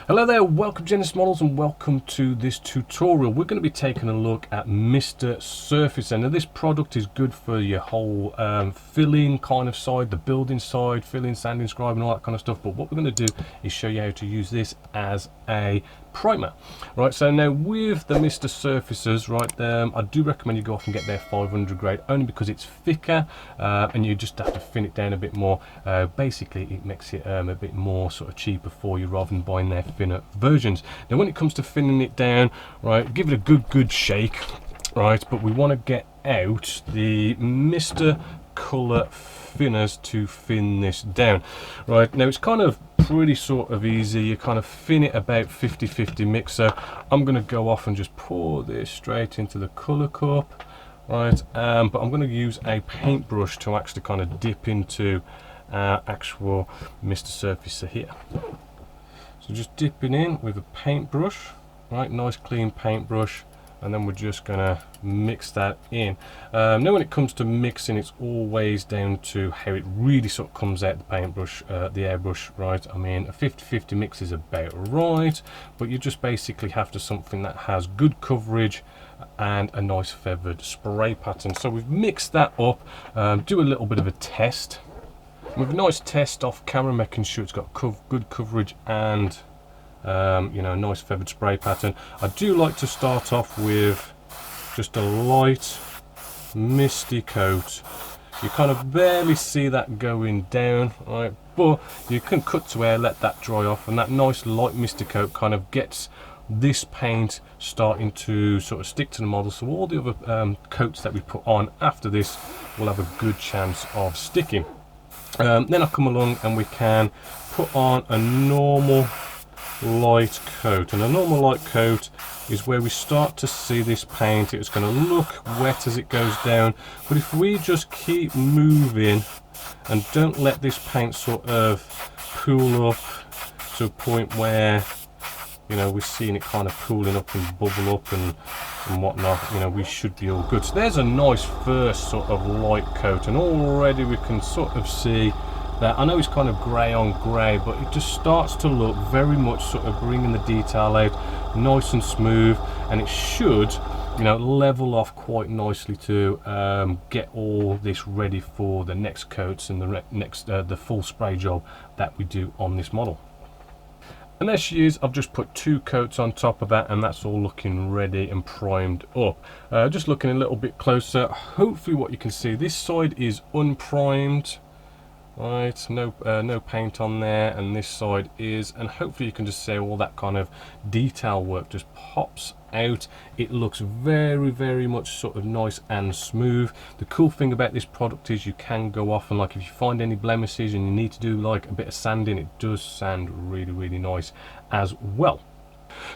Hello there, welcome to Genesis Models and welcome to this tutorial. We're going to be taking a look at Mr.Surfacer. Now this product is good for your whole filling kind of side, the building side, filling, sanding, scribing, all that kind of stuff. But what we're going to do is show you how to use this as a primer. Right, so now with the Mr.Surfacers, right, I do recommend you go off and get their 500 grade only because it's thicker and you just have to thin it down a bit more. Basically it makes it a bit more sort of cheaper for you rather than buying their thinner versions. Now when it comes to thinning it down, right, give it a good shake, right, but we want to get out the Mr. Color thinners to thin this down. Right, now it's kind of pretty sort of easy. You kind of thin it about 50-50 mix. So I'm going to go off and just pour this straight into the color cup, right, but I'm going to use a paintbrush to actually kind of dip into our actual Mr.Surfacer here. So just dipping in with a paintbrush, right, nice clean paintbrush, and then we're just gonna mix that in. Now when it comes to mixing, it's always down to how it really sort of comes out the paintbrush, the airbrush, right? I mean, a 50-50 mix is about right, but you just basically have to something that has good coverage and a nice feathered spray pattern. So we've mixed that up. Do a little bit of a test. With a nice test off camera, making sure it's got good coverage and you know, a nice feathered spray pattern. I do like to start off with just a light misty coat. You kind of barely see that going down, right, but you can cut to air, let that dry off, and that nice light misty coat kind of gets this paint starting to sort of stick to the model, so all the other coats that we put on after this will have a good chance of sticking. Then I come along and we can put on a normal light coat, and a normal light coat is where we start to see this paint. It's going to look wet as it goes down, but if we just keep moving and don't let this paint sort of pool up to a point where, you know, we're seeing it kind of pooling up and bubble up and whatnot, you know, we should be all good. So there's a nice first sort of light coat, and already we can sort of see that. I know it's kind of grey on grey, but it just starts to look very much sort of bringing the detail out nice and smooth, and it should, you know, level off quite nicely to get all this ready for the next coats and the full spray job that we do on this model. And there she is. I've just put 2 coats on top of that, and that's all looking ready and primed up. Just looking a little bit closer, hopefully what you can see, this side is unprimed, right, no paint on there, and this side is, and hopefully you can just see all that kind of detail work just pops out. It looks very much sort of nice and smooth. The cool thing about this product is you can go off and, like, if you find any blemishes and you need to do like a bit of sanding, it does sand really nice as well.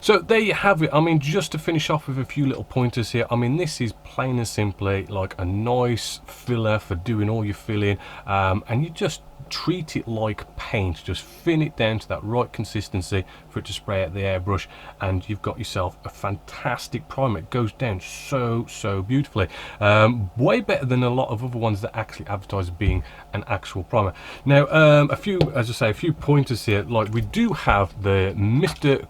So there you have it. I mean, just to finish off with a few little pointers here, I mean, this is plain and simply like a nice filler for doing all your filling, and you just treat it like paint. Just thin it down to that right consistency for it to spray out the airbrush, and you've got yourself a fantastic primer. It goes down so beautifully, way better than a lot of other ones that actually advertise as being an actual primer. Now a few pointers here. Like, we do have the Mr.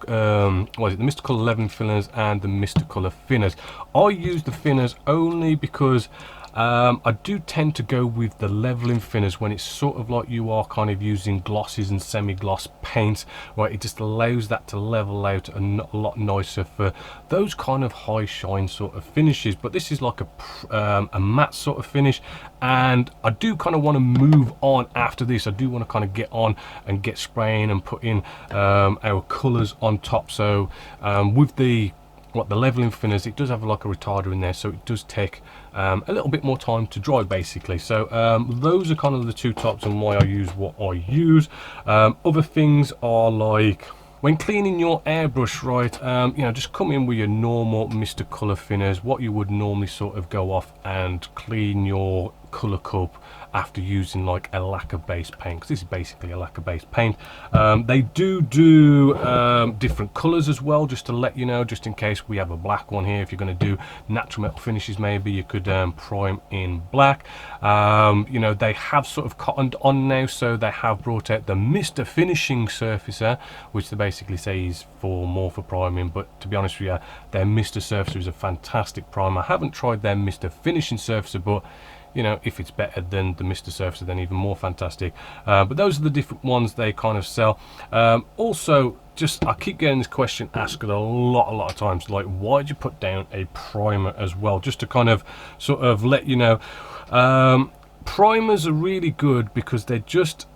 The Mr. Color leveling thinners and the Mr. Color thinners. I use the thinners only because I do tend to go with the leveling thinners when it's sort of like you are kind of using glosses and semi-gloss paint, right? It just allows that to level out a lot nicer for those kind of high shine sort of finishes. But this is like a matte sort of finish, and I do kind of want to move on after this. I do want to kind of get on and get spraying and put in our colors on top. So with the leveling thinners, it does have like a retarder in there, so it does take a little bit more time to dry basically. So those are kind of the 2 tops and why I use what I use. Other things are like, when cleaning your airbrush, right, you know, just come in with your normal Mr. Color thinners, what you would normally sort of go off and clean your colour cup after using like a lacquer based paint, because this is basically a lacquer based paint. They do different colours as well, just to let you know, just in case we have a black one here. If you're going to do natural metal finishes, maybe you could prime in black. You know, they have sort of cottoned on now, so they have brought out the Mr. Finishing Surfacer, which they basically say is more for priming, but to be honest with you, their Mr. Surfacer is a fantastic primer. I haven't tried their Mr. Finishing Surfacer, but you know, if it's better than the Mr. Surfacer, then even more fantastic. But those are the different ones they kind of sell. Also, just I keep getting this question asked a lot of times, like, why did you put down a primer as well? Just to kind of sort of let you know, primers are really good because they just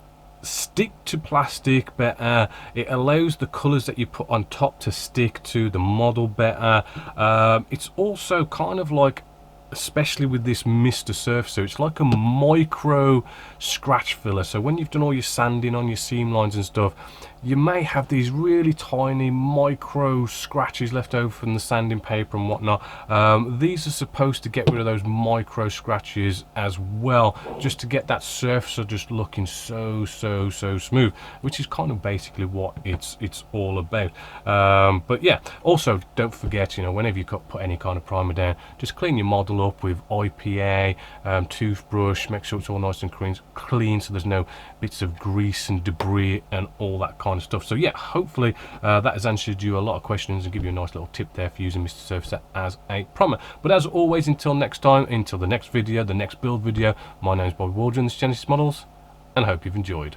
stick to plastic better. It allows the colors that you put on top to stick to the model better. It's also kind of like, especially with this Mr. Surfacer, it's like a micro scratch filler. So when you've done all your sanding on your seam lines and stuff, you may have these really tiny micro scratches left over from the sanding paper and whatnot. These are supposed to get rid of those micro scratches as well, just to get that surfacer just looking so smooth, which is kind of basically what it's all about. But yeah, also don't forget, you know, whenever you put any kind of primer down, just clean your model up with IPA, toothbrush, make sure it's all nice and clean, so there's no bits of grease and debris and all that kind of stuff. So yeah, hopefully that has answered you a lot of questions and give you a nice little tip there for using Mr. Surfacer as a primer. But as always, until next time, until the next video, the next build video, my name is Bobby Waldron, this is Genesis Models, and I hope you've enjoyed.